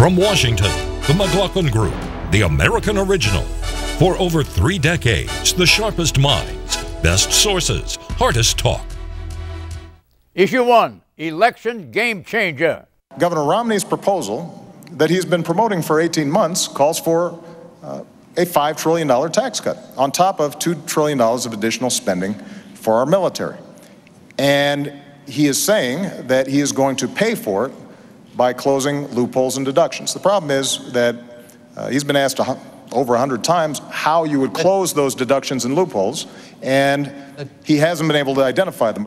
From Washington, the McLaughlin Group, the American original. For over 3 decades, the sharpest minds, best sources, hardest talk. Issue 1, election game changer. Governor Romney's proposal that he's been promoting for 18 months calls for a $5 trillion tax cut on top of $2 trillion of additional spending for our military. And he is saying that he is going to pay for it by closing loopholes and deductions. The problem is that he's been asked over 100 times how you would close those deductions and loopholes, and he hasn't been able to identify them.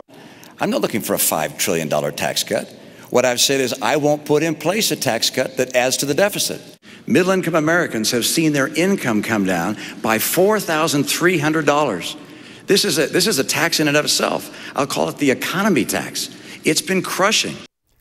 I'm not looking for a $5 trillion tax cut. What I've said is I won't put in place a tax cut that adds to the deficit. Middle-income Americans have seen their income come down by $4,300. This is a tax in and of itself. I'll call it the economy tax. It's been crushing.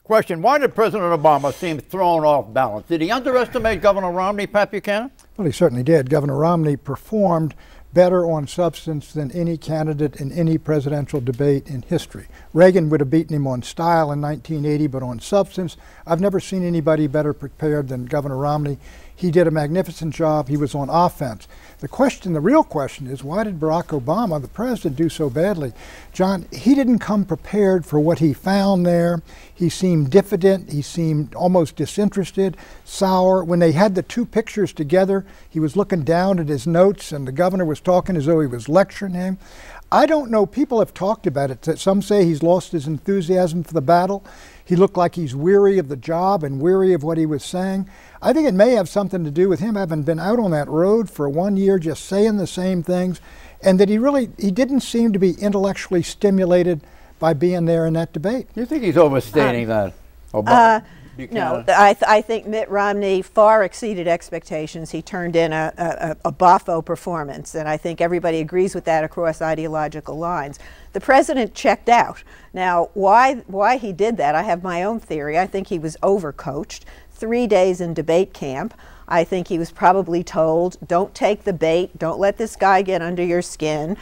Question, why did President Obama seem thrown off balance? Did he underestimate Governor Romney, Pat Buchanan? Well, he certainly did. Governor Romney performed better on substance than any candidate in any presidential debate in history. Reagan would have beaten him on style in 1980, but on substance, I've never seen anybody better prepared than Governor Romney. He did a magnificent job. He was on offense. The real question is, why did Barack Obama, the president, do so badly? John, he didn't come prepared for what he found there. He seemed diffident. He seemed almost disinterested, sour. When they had the two pictures together, he was looking down at his notes, and the governor was talking as though he was lecturing him. I don't know. People have talked about it. Some say he's lost his enthusiasm for the battle. He looked like he's weary of the job and weary of what he was saying. I think it may have something to do with him having been out on that road for 1 year just saying the same things, and that he didn't seem to be intellectually stimulated by being there in that debate. You think he's overstating that, Obama? No, I think Mitt Romney far exceeded expectations. He turned in a boffo performance, and I think everybody agrees with that across ideological lines. The president checked out. Now, why he did that, I have my own theory. I think he was overcoached. 3 days in debate camp. I think he was probably told, don't take the bait, don't let this guy get under your skin,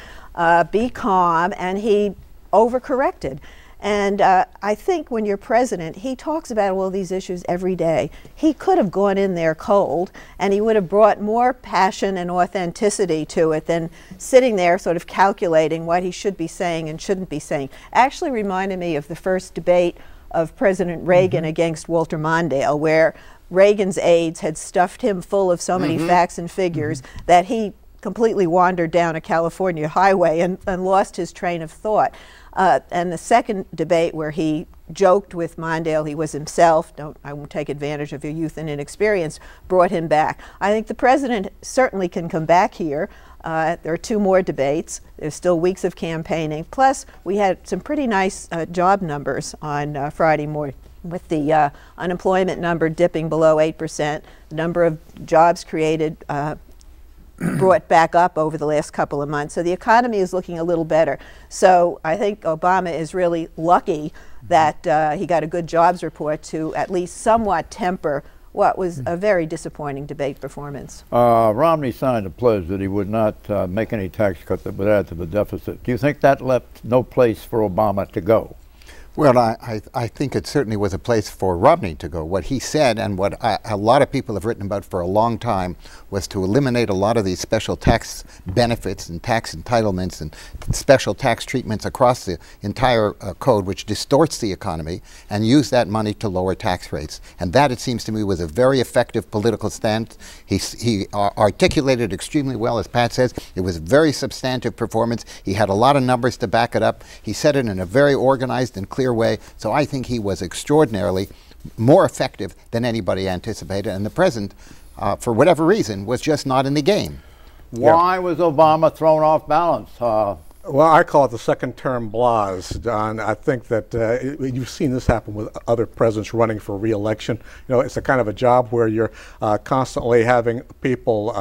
be calm, and he overcorrected. And I think when you're president, he talks about all these issues every day. He could have gone in there cold, and he would have brought more passion and authenticity to it than sitting there sort of calculating what he should be saying and shouldn't be saying. Actually reminded me of the first debate of President Reagan against Walter Mondale, where Reagan's aides had stuffed him full of so many facts and figures that he completely wandered down a California highway and lost his train of thought. And the second debate where he joked with Mondale, he was himself, I won't take advantage of your youth and inexperience, brought him back. I think the president certainly can come back here. There are 2 more debates. There's still weeks of campaigning. Plus, we had some pretty nice job numbers on Friday morning, with the unemployment number dipping below 8%, the number of jobs created brought back up over the last couple of months. So the economy is looking a little better. So I think Obama is really lucky that he got a good jobs report to at least somewhat temper what was a very disappointing debate performance. Romney signed a pledge that he would not make any tax cut that would add to the deficit. Do you think that left no place for Obama to go? Well, I think it certainly was a place for Romney to go. What he said, and what a lot of people have written about for a long time, was to eliminate a lot of these special tax benefits and tax entitlements and special tax treatments across the entire code, which distorts the economy, and use that money to lower tax rates. And that, it seems to me, was a very effective political stance. He articulated extremely well, as Pat says. It was a very substantive performance. He had a lot of numbers to back it up. He said it in a very organized and clear way. So I think he was extraordinarily more effective than anybody anticipated, and the president, for whatever reason, was just not in the game. Why was Obama thrown off balance? Well, I call it the second-term blahs, Don. I think that you've seen this happen with other presidents running for re-election. You know, it's a kind of a job where you're constantly having people,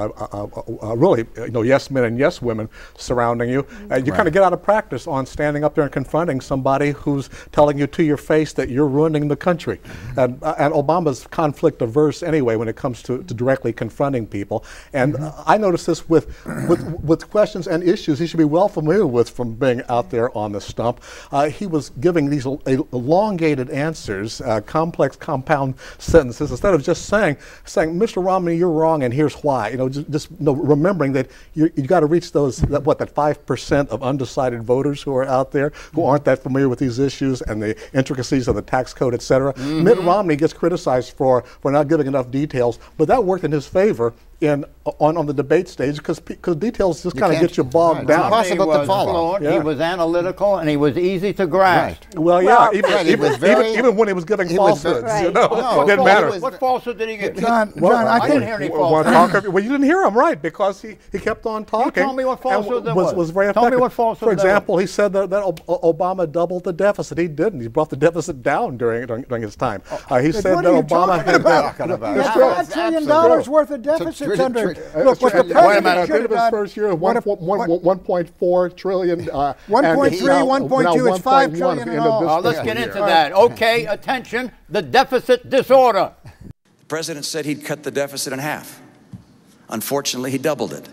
really, yes men and yes women surrounding you. You kind of get out of practice on standing up there and confronting somebody who's telling you to your face that you're ruining the country. And Obama's conflict averse anyway when it comes to directly confronting people. And I notice this with questions and issues he should be well familiar with from being out there on the stump. He was giving these elongated answers, complex, compound sentences, instead of just saying, Mr. Romney, you're wrong, and here's why. You know, just remembering that you got to reach those, that 5% of undecided voters who are out there who aren't that familiar with these issues and the intricacies of the tax code, et cetera. Mitt Romney gets criticized for not giving enough details, but that worked in his favor on the debate stage because details just kind of get you bogged down. It's impossible to follow. He was analytical and he was easy to grasp. Right. Well, yeah, even when he was giving falsehoods, you know, it didn't matter. What falsehood did he give? John, I didn't hear any falsehood. Well, you didn't hear him, right, because he kept on talking. Tell me what falsehood there was very effective. Tell me what falsehood. For example, he said that Obama doubled the deficit. He didn't. He brought the deficit down during his time. He said that Obama had $5 trillion worth of deficits under. Look, what the president should have done. His first year, 1.4 trillion. 1.3, 1.2, it's $5 trillion in all. Let's get into that. Okay, attention, the deficit disorder. The president said he'd cut the deficit in half. Unfortunately, he doubled it. $1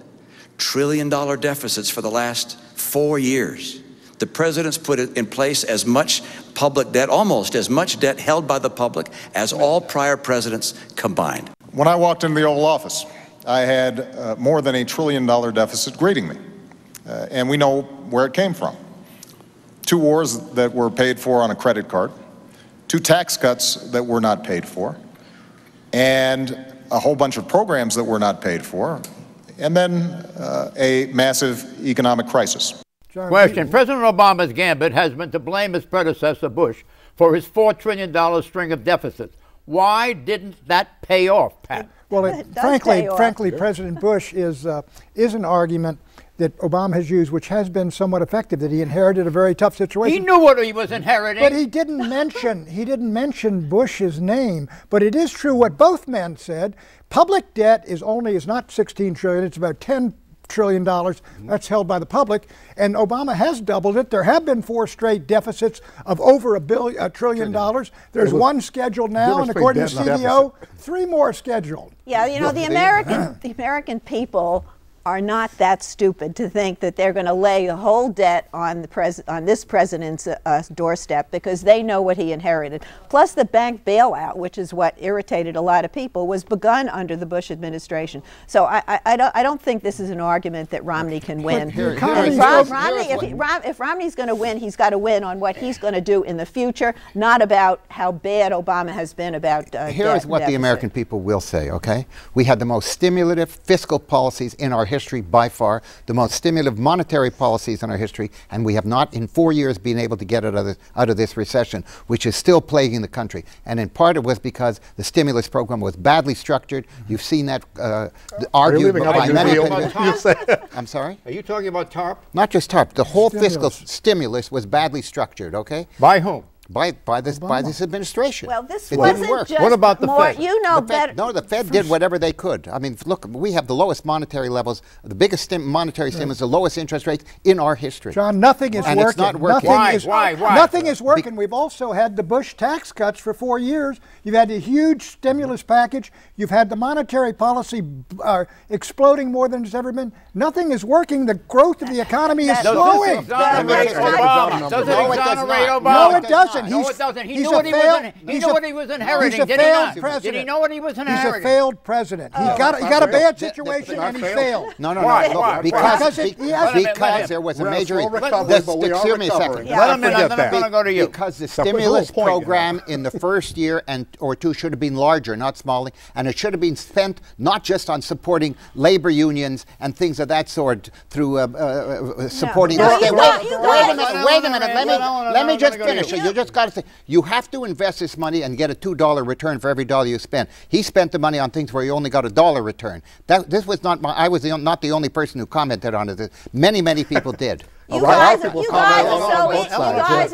trillion deficits for the last 4 years. The president's put in place as much public debt, almost as much debt held by the public as all prior presidents combined. When I walked into the Oval Office, I had more than $1 trillion deficit greeting me. And we know where it came from. 2 wars that were paid for on a credit card, 2 tax cuts that were not paid for, and a whole bunch of programs that were not paid for, and then a massive economic crisis. Question. President Obama's gambit has been to blame his predecessor, Bush, for his $4 trillion string of deficits. Why didn't that pay off, Pat? Well, frankly, President Bush is an argument that Obama has used, which has been somewhat effective, that he inherited a very tough situation. He knew what he was inheriting. But he didn't mention Bush's name. But it is true what both men said. Public debt is not 16 trillion, it's about $10 trillion. That's held by the public, and Obama has doubled it. There have been 4 straight deficits of over $1 trillion. There's 1 scheduled now, and according to CDO, 3 more scheduled. Yeah, you know, the American people are not that stupid to think that they're going to lay the whole debt on this president's doorstep, because they know what he inherited. Plus, the bank bailout, which is what irritated a lot of people, was begun under the Bush administration. So I don't think this is an argument that Romney can win. If Romney's going to win, he's got to win on what he's going to do in the future, not about how bad Obama has been about Here is what the American people will say, okay? We had the most stimulative fiscal policies in our history by far, the most stimulative monetary policies in our history, and we have not in 4 years been able to get out of this recession, which is still plaguing the country. And in part it was because the stimulus program was badly structured. You've seen that argued by many people. I'm sorry? Are you talking about TARP? Not just TARP. The whole fiscal stimulus was badly structured, okay? By whom? By this administration. Well, this it wasn't didn't work. just what about the Fed? You know better. No, the Fed did whatever they could. I mean, look, we have the lowest monetary levels, the biggest monetary stimulus, the lowest interest rates in our history. John, nothing is working. It's not working. Why? Nothing is working. We've also had the Bush tax cuts for 4 years. You've had a huge stimulus package. You've had the monetary policy exploding more than it's ever been. Nothing is working. The growth of the economy is slowing. Does it exonerate Obama? No, it doesn't. No, it doesn't. He knew what he was inheriting, did he not? Did he know what he was inheriting? He's a failed president. He got a bad situation and he failed. No. Why? Because there was a major... Excuse me a second. Let him in, I'm going to go to you. Because the stimulus program in the first year or 2 should have been larger, not smaller, and it should have been spent not just on supporting labor unions and things of that sort through supporting the state. Wait a minute. Let me just finish. You just got to say, you have to invest this money and get a $2 return for every dollar you spend. He spent the money on things where he only got $1 return. This was not I was not the only person who commented on it. Many people did. You guys are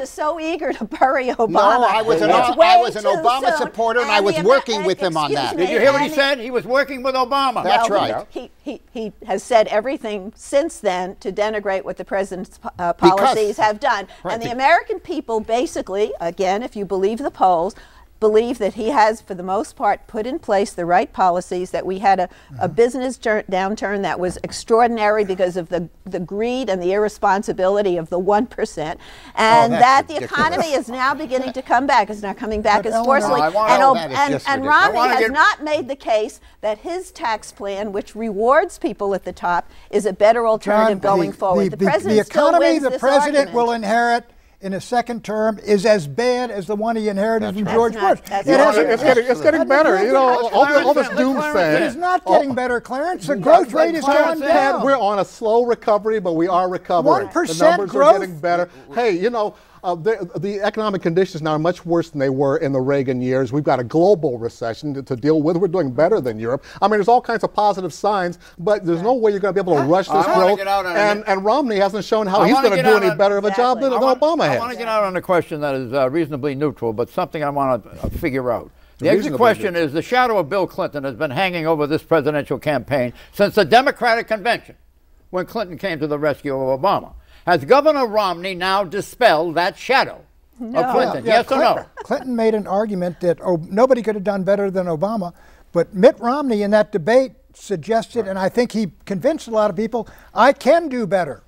so eager to bury Obama. No, I was an Obama supporter, and I was working with him on that. Did you hear what he said? He was working with Obama. That's right. He has said everything since then to denigrate what the president's policies have done. And the American people basically, again, if you believe the polls, believe that he has, for the most part, put in place the right policies, that we had a business downturn that was extraordinary because of the greed and the irresponsibility of the 1%, and that the economy is now beginning to come back. It's not coming back as forcefully. And Romney has not made the case that his tax plan, which rewards people at the top, is a better alternative going forward. The president economy still wins the president will inherit in a second term is as bad as the one he inherited from George Bush. It's getting better. You know, all this doomsday. It is not getting better, Clarence. The growth rate is going down. We're on a slow recovery, but we are recovering. 1% the numbers growth. are getting better. Hey, you know, the economic conditions now are much worse than they were in the Reagan years. We've got a global recession to deal with. We're doing better than Europe. I mean, there's all kinds of positive signs, but there's no way you're going to be able to rush this growth. And Romney hasn't shown how he's going to do any better of a job than Obama has. I want to get out on a question that is reasonably neutral, but something I want to figure out. The exit question is, the shadow of Bill Clinton has been hanging over this presidential campaign since the Democratic convention, when Clinton came to the rescue of Obama. Has Governor Romney now dispelled that shadow of Clinton? Yes or no? Clinton made an argument that nobody could have done better than Obama, but Mitt Romney in that debate suggested, and I think he convinced a lot of people, I can do better.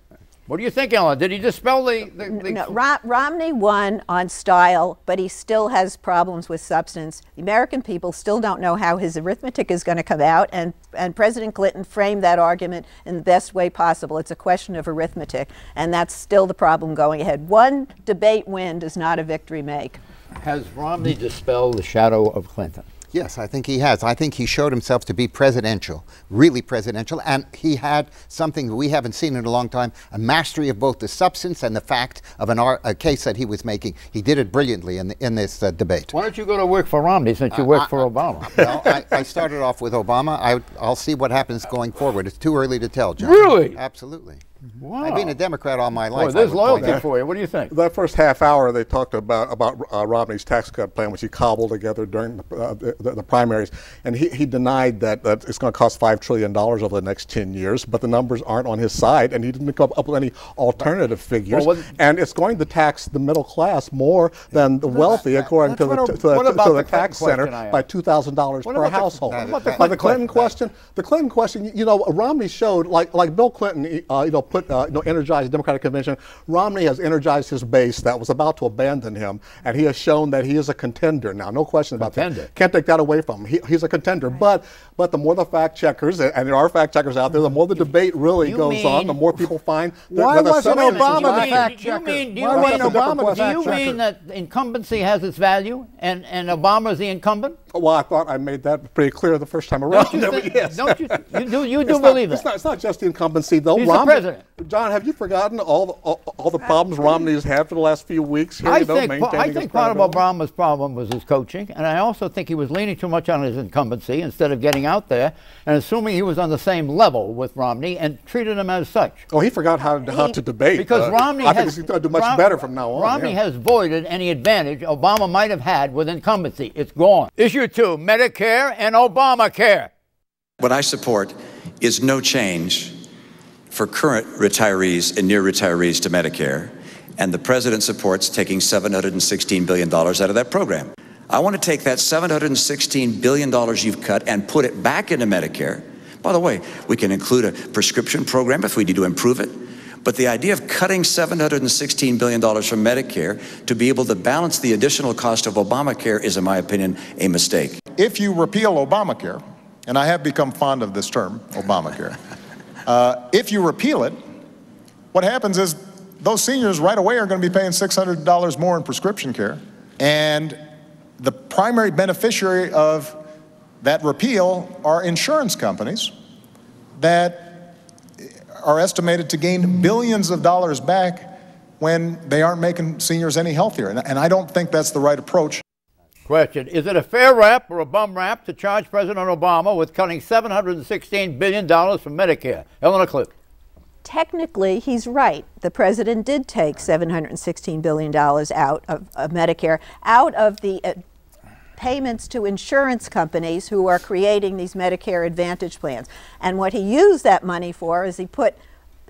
What do you think, Ellen? Did he dispel the No, Romney won on style, but he still has problems with substance. The American people still don't know how his arithmetic is going to come out, and President Clinton framed that argument in the best way possible. It's a question of arithmetic, and that's still the problem going ahead. One debate win does not a victory make. Has Romney dispelled the shadow of Clinton? Yes, I think he has. I think he showed himself to be presidential, really presidential, and he had something we haven't seen in a long time, a mastery of both the substance and the fact of a case that he was making. He did it brilliantly in this debate. Why don't you go to work for Romney since you worked for Obama? Well, I started off with Obama. I'll see what happens going forward. It's too early to tell, John. Really? Absolutely. Wow. I've been a Democrat all my life. Boy, there's loyalty for you. What do you think? That first half hour, they talked about Romney's tax cut plan, which he cobbled together during the primaries, and he denied that it's going to cost $5 trillion over the next 10 years, but the numbers aren't on his side, and he didn't come up with any alternative figures. And it's going to tax the middle class more than the wealthy, according to the tax center, by $2,000 per household. The Clinton question, you know, Romney showed, like Bill Clinton, energized the Democratic convention. Romney has energized his base that was about to abandon him, and he has shown that he is a contender now. No question about that. Can't take that away from him. He's a contender. But the more the fact checkers, and there are fact checkers out there, the more the debate really goes on, the more people find that why wasn't Obama the fact checker? Do you mean that incumbency has its value, and Obama is the incumbent? Well, I thought I made that pretty clear the first time around. You do believe that? It's not just the incumbency, though. He's the president. John, have you forgotten all the problems Romney has had for the last few weeks? I think part of Obama's problem was his coaching, and I also think he was leaning too much on his incumbency instead of getting out there and assuming he was on the same level with Romney and treated him as such. Oh, he forgot how to debate. Because Romney I think he's going to do much better from now on. Romney has voided any advantage Obama might have had with incumbency. It's gone. Issue 2, Medicare and Obamacare. What I support is no change for current retirees and near retirees to Medicare, and the president supports taking $716 billion out of that program. I want to take that $716 billion you've cut and put it back into Medicare. By the way, we can include a prescription program if we need to improve it. But the idea of cutting $716 billion from Medicare to be able to balance the additional cost of Obamacare is, in my opinion, a mistake. If you repeal Obamacare, and I have become fond of this term, Obamacare, if you repeal it, what happens is those seniors right away are going to be paying $600 more in prescription care, and the primary beneficiary of that repeal are insurance companies that are estimated to gain billions of dollars back when they aren't making seniors any healthier. And I don't think that's the right approach. Question, is it a fair rap or a bum rap to charge President Obama with cutting $716 billion from Medicare? Eleanor Cliff. Technically, he's right. The president did take $716 billion out of Medicare, out of the payments to insurance companies who are creating these Medicare Advantage plans. And what he used that money for is he put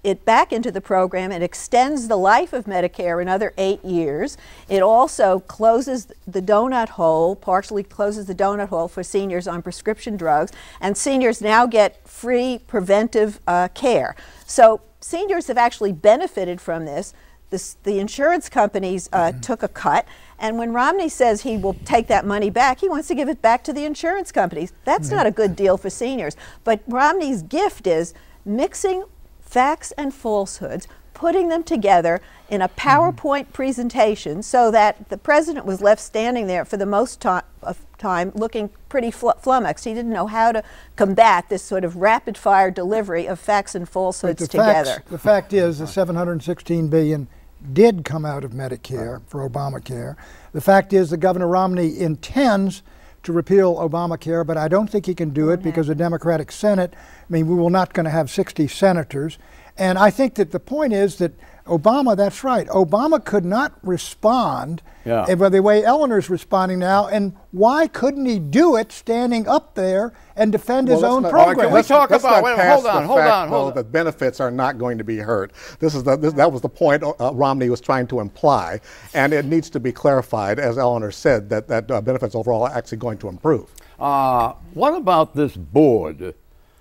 it back into the program. It extends the life of Medicare another 8 years. It also closes the donut hole, partially closes the donut hole for seniors on prescription drugs, and seniors now get free preventive care. So seniors have actually benefited from this. The insurance companies took a cut, and when Romney says he will take that money back, he wants to give it back to the insurance companies. That's not a good deal for seniors. But Romney's gift is mixing facts and falsehoods, putting them together in a PowerPoint presentation so that the president was left standing there for the most time looking pretty flummoxed. He didn't know how to combat this sort of rapid-fire delivery of facts and falsehoods together. The fact is the $716 billion did come out of Medicare for Obamacare. The fact is that Governor Romney intends to repeal Obamacare, but I don't think he can do it because the Democratic Senate, I mean, we will not going to have 60 senators. And I think that the point is that Obama, that's right, Obama could not respond by the way Eleanor's responding now, and why couldn't he do it standing up there and defend his own program? Let's talk about, hold on. The benefits are not going to be hurt. That was the point Romney was trying to imply, and it needs to be clarified, as Eleanor said, that benefits overall are actually going to improve. What about this board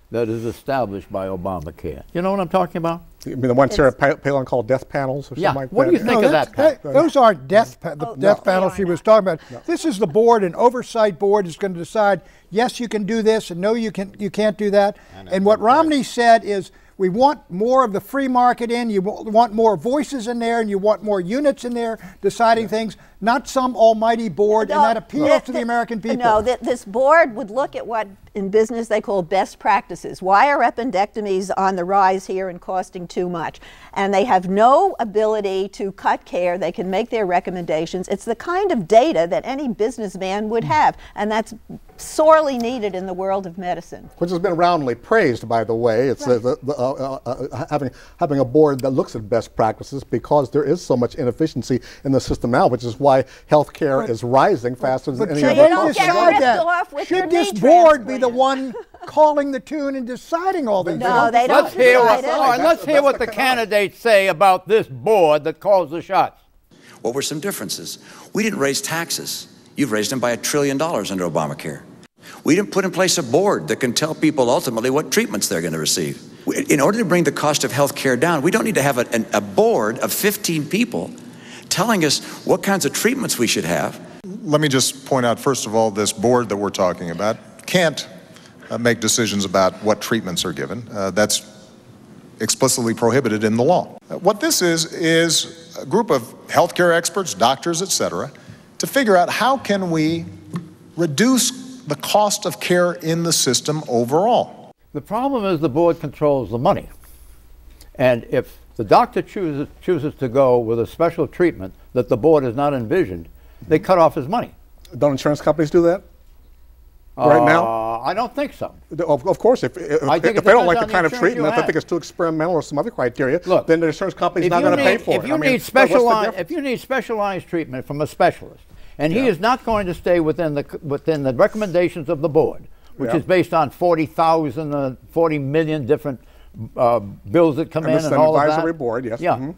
that is established by Obamacare? You know what I'm talking about? You mean the one Sarah Palin called death panels or something like that? What do you think of that? Those aren't death panels she was talking about. No. This is the board, an oversight board is going to decide, yes, you can do this, and no, you can't do that. And what Romney said is, we want more of the free market in, you want more voices in there, and you want more units in there deciding things, not some almighty board, and that appeals to the American people. No, this board would look at what in business they call best practices. Why are appendectomies on the rise here and costing too much? And they have no ability to cut care. They can make their recommendations. It's the kind of data that any businessman would have, and that's sorely needed in the world of medicine. Which has been roundly praised, by the way. It's having a board that looks at best practices, because there is so much inefficiency in the system now, which is why health care is rising faster than any other cost. Should this board be the one calling the tune and deciding all these things? No, they don't. Let's hear what the candidates say about this board that calls the shots. What were some differences? We didn't raise taxes. You've raised them by $1 trillion under Obamacare. We didn't put in place a board that can tell people ultimately what treatments they're going to receive. In order to bring the cost of health care down, we don't need to have a board of 15 people telling us what kinds of treatments we should have. Let me just point out, first of all, this board that we're talking about can't make decisions about what treatments are given. That's explicitly prohibited in the law. What this is a group of healthcare experts, doctors, etc., to figure out how can we reduce the cost of care in the system overall. The problem is the board controls the money. And if the doctor chooses to go with a special treatment that the board has not envisioned, they cut off his money. Don't insurance companies do that right now? I don't think so. Of course, if they don't like the kind of treatment, if they think it's too experimental or some other criteria, then the insurance company is not going to pay for it. If you need specialized treatment from a specialist, and he is not going to stay within the recommendations of the board, which is based on 40 million different bills that come in and all of that. Advisory board, yes. Yeah.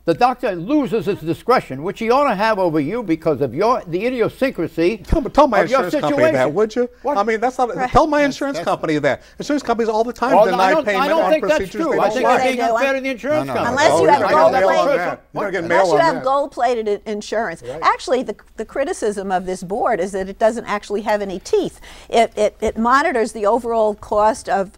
The doctor loses his discretion, which he ought to have over you because of the idiosyncrasy tell my of your insurance company that, would you? What? I mean, that's not. Tell my insurance company that. Insurance companies all the time deny payment on procedures. I think you're being unfair to the insurance company. Unless you have gold-plated insurance. Right. Actually, the criticism of this board is that it doesn't actually have any teeth. It monitors the overall cost of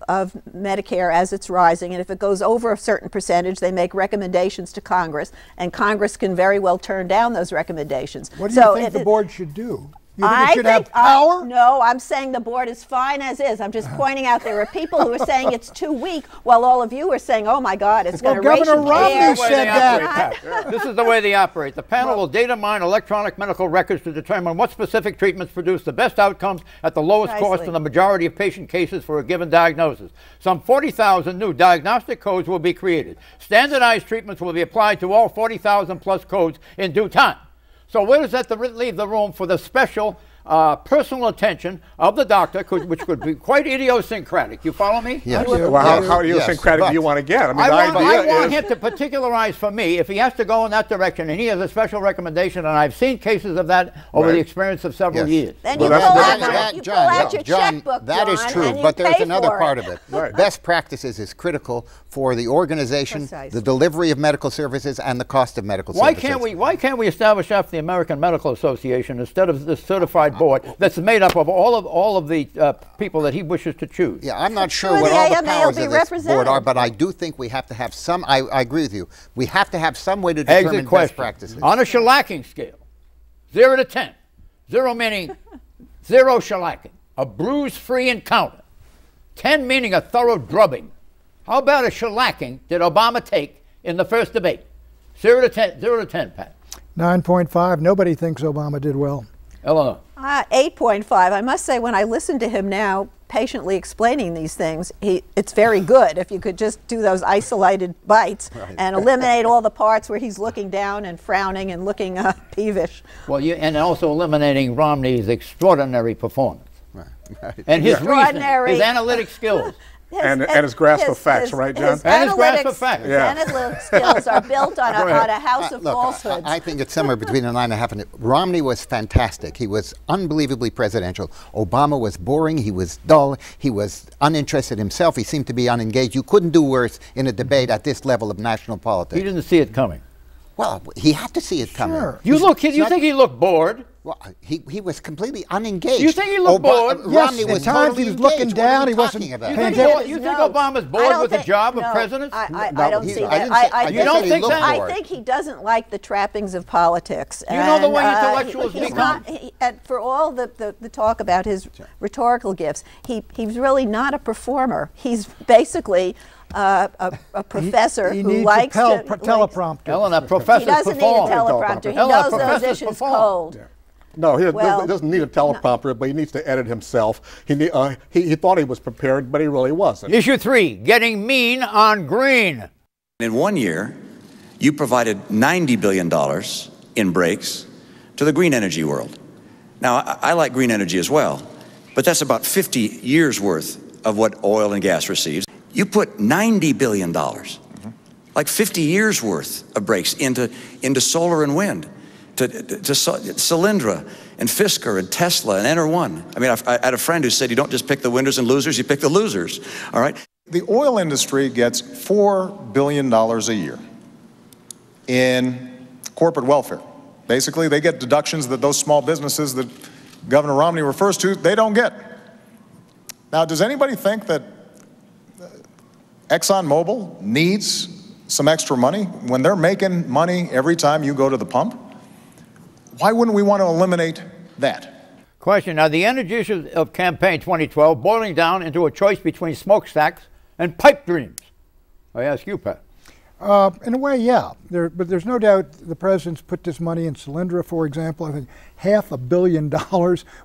Medicare as it's rising, and if it goes over a certain percentage, they make recommendations to Congress, and Congress can very well turn down those recommendations. What do you think the board should do? You think it should have power? No, I'm saying the board is fine as is. I'm just pointing out there are people who are saying it's too weak, while all of you are saying, oh my God, it's going to ration Governor Romney said that. This is the way they operate. The panel will data mine electronic medical records to determine what specific treatments produce the best outcomes at the lowest cost in the majority of patient cases for a given diagnosis. Some 40,000 new diagnostic codes will be created. Standardized treatments will be applied to all 40,000 plus codes in due time. So where does that leave the room for the special personal attention of the doctor, which could be quite idiosyncratic. You follow me? Yes. Well, how idiosyncratic do you want to get? I mean, I want him to particularize for me if he has to go in that direction, and he has a special recommendation, and I've seen cases of that over the experience of several years. Then you pull out your checkbook, that is true, but there's another part of it. Best practices is critical for the organization, the delivery of medical services, and the cost of medical services. Why can't we establish after the American Medical Association instead of this certified board that's made up of all of the people that he wishes to choose? Yeah, I'm not sure what all the powers of this board are, but I do think we have to have some. I agree with you. We have to have some way to determine best practices. On a shellacking scale, 0 to 10, 0 meaning zero shellacking, a bruise-free encounter, 10 meaning a thorough drubbing. How about a shellacking did Obama take in the first debate? 0 to 10, 0 to 10, Pat. 9.5. Nobody thinks Obama did well. Eleanor. 8.5. I must say, when I listen to him now, patiently explaining these things, it's very good. If you could just do those isolated bites and eliminate all the parts where he's looking down and frowning and looking peevish. Well, and also eliminating Romney's extraordinary performance. And his reasoning, his analytic skills. And his grasp of facts, right, John? And his grasp of facts. His analytic skills are built on a house of falsehoods. I think it's somewhere between a 9.5 and Romney was fantastic. He was unbelievably presidential. Obama was boring. He was dull. He was uninterested himself. He seemed to be unengaged. You couldn't do worse in a debate at this level of national politics. He didn't see it coming. Well, he had to see it coming. Sure. You think he looked bored? Well, he was completely unengaged. You think he looked bored? Romney Yes, was at times totally he was looking engaged. down. What are He we wasn't talking about? You think Obama's bored with the job of president? I don't see that. I think he doesn't like the trappings of politics. You know the way intellectuals become? For all the talk about his rhetorical gifts, he's really not a performer. He's basically a professor who likes to teleprompter. Ellen, professors he doesn't need a teleprompter. He knows those issues cold. No, he doesn't need a teleprompter, but he needs to edit himself. He thought he was prepared, but he really wasn't. Issue 3, getting mean on green. In 1 year, you provided $90 billion in breaks to the green energy world. Now, I like green energy as well, but that's about 50 years worth of what oil and gas receives. You put $90 billion, like 50 years worth of breaks into solar and wind, to Solyndra and Fisker and Tesla and Enter1. I mean, I had a friend who said you don't just pick the winners and losers, you pick the losers, all right? The oil industry gets $4 billion a year in corporate welfare. Basically, they get deductions that those small businesses that Governor Romney refers to, they don't get. Now, does anybody think that ExxonMobil needs some extra money when they're making money every time you go to the pump? Why wouldn't we want to eliminate that? Question. Now, the energy issue of campaign 2012 boiling down into a choice between smokestacks and pipe dreams. I ask you, Pat. In a way, yeah. But there's no doubt the president's put this money in Solyndra, for example. I think $500 million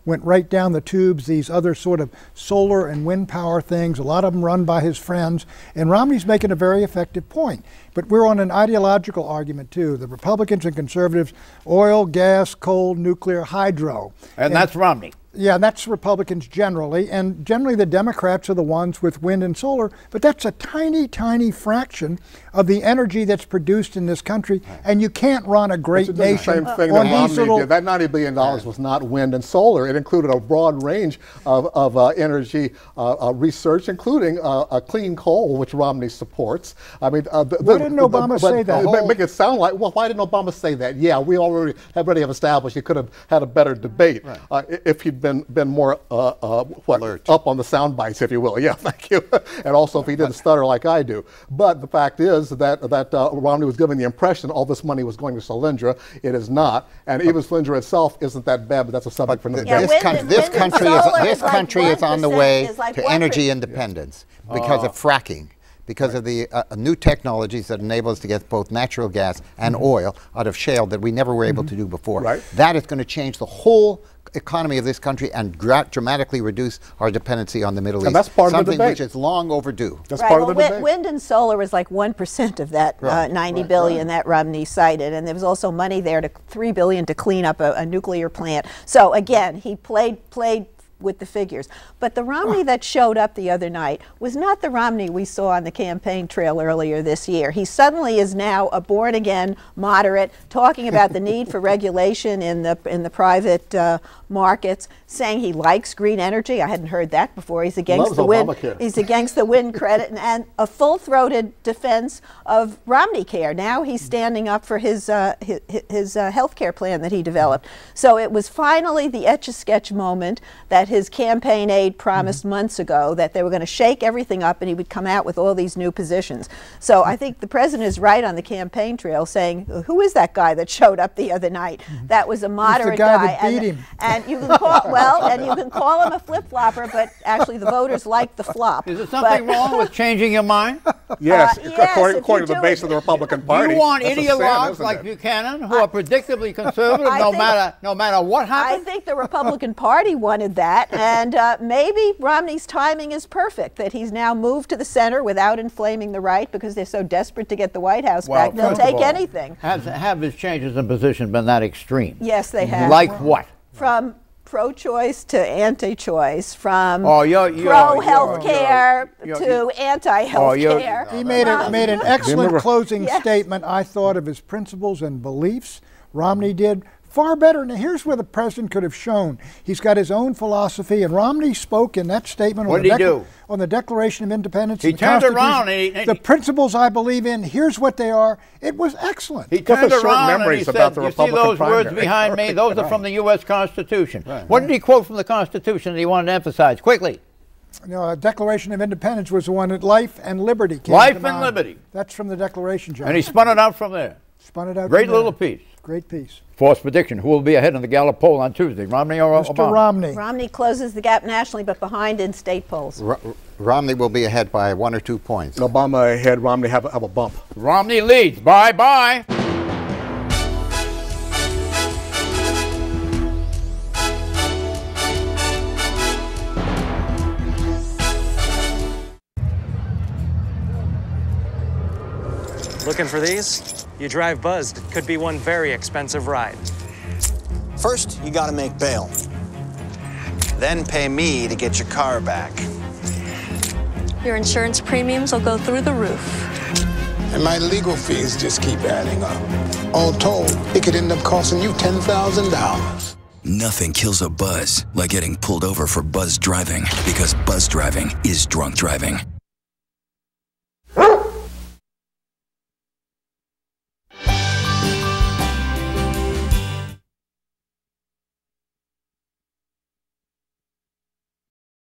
went right down the tubes, these other sort of solar and wind power things, a lot of them run by his friends. And Romney's making a very effective point. But we're on an ideological argument, too. The Republicans and conservatives, oil, gas, coal, nuclear, hydro. And that's Romney. Yeah, that's Republicans generally, and generally the Democrats are the ones with wind and solar, but that's a tiny, tiny fraction of the energy that's produced in this country, and you can't run a great nation the same thing on that these Romney did. That $90 billion was not wind and solar. It included a broad range of energy research, including clean coal, which Romney supports. I mean, why didn't Obama say that? Make it sound like, well, why didn't Obama say that? Yeah, we already have established he could have had a better debate if he'd been more up on the sound bites, if you will. Yeah, thank you. And also if he didn't stutter like I do. But the fact is that Romney was giving the impression all this money was going to Solyndra. It is not, and even Solyndra itself isn't that bad. But that's a subject for another day. This country is on the way to energy independence because of fracking. Because of the new technologies that enable us to get both natural gas and oil out of shale that we never were able to do before. That is going to change the whole economy of this country and dramatically reduce our dependency on the Middle East. And that's part of the debate. Something which is long overdue. That's part of the debate. Wind and solar was like 1% of that $90 billion that Romney cited, and there was also money there, to $3 billion to clean up a nuclear plant. So again, he played with the figures. But the Romney that showed up the other night was not the Romney we saw on the campaign trail earlier this year. He suddenly is now a born-again moderate, talking about the need for regulation in the private markets, saying he likes green energy. I hadn't heard that before. He's against the wind. He's against the wind credit, and a full-throated defense of Romney Care. Now he's standing up for his health care plan that he developed. So it was finally the Etch-a-Sketch moment that his campaign aide promised months ago, that they were going to shake everything up and he would come out with all these new positions. So I think the president is right on the campaign trail, saying, who is that guy that showed up the other night? That was a moderate guy. That beat him. And you can call him a flip-flopper, but actually the voters like the flop. Is there something wrong with changing your mind? Yes, according to the base of the Republican Party. You want ideologues like Buchanan, who are predictably conservative no matter what happens? I think the Republican Party wanted that, and maybe Romney's timing is perfect, that he's now moved to the center without inflaming the right, because they're so desperate to get the White House back. They'll take anything. Have his changes in position been that extreme? Yes, they have. Like what? From pro-choice to anti-choice, from pro-healthcare to anti-healthcare. He made an excellent closing statement, I thought, of his principles and beliefs. Romney did far better. Now, here's where the president could have shown. He's got his own philosophy, and Romney spoke in that statement on the Declaration of Independence. He turned around and the principles I believe in, here's what they are. It was excellent. He turned around and he said, you see those words behind me? Those are from the U.S. Constitution. What did he quote from the Constitution that he wanted to emphasize? Quickly. No, Declaration of Independence was the one that life and liberty came Life to and mind. Liberty. That's from the Declaration, John. And he spun it out from there. Spun it out. Great little piece. Great piece. False prediction. Who will be ahead in the Gallup poll on Tuesday, Romney or Obama? Mr. Romney. Romney closes the gap nationally, but behind in state polls. Romney will be ahead by 1 or 2 points. Obama ahead, Romney have a bump. Romney leads. Bye-bye. Looking for these? You drive buzzed. It could be one very expensive ride. First, you gotta make bail. Then pay me to get your car back. Your insurance premiums will go through the roof. And my legal fees just keep adding up. All told, it could end up costing you $10,000. Nothing kills a buzz like getting pulled over for buzz driving, because buzz driving is drunk driving.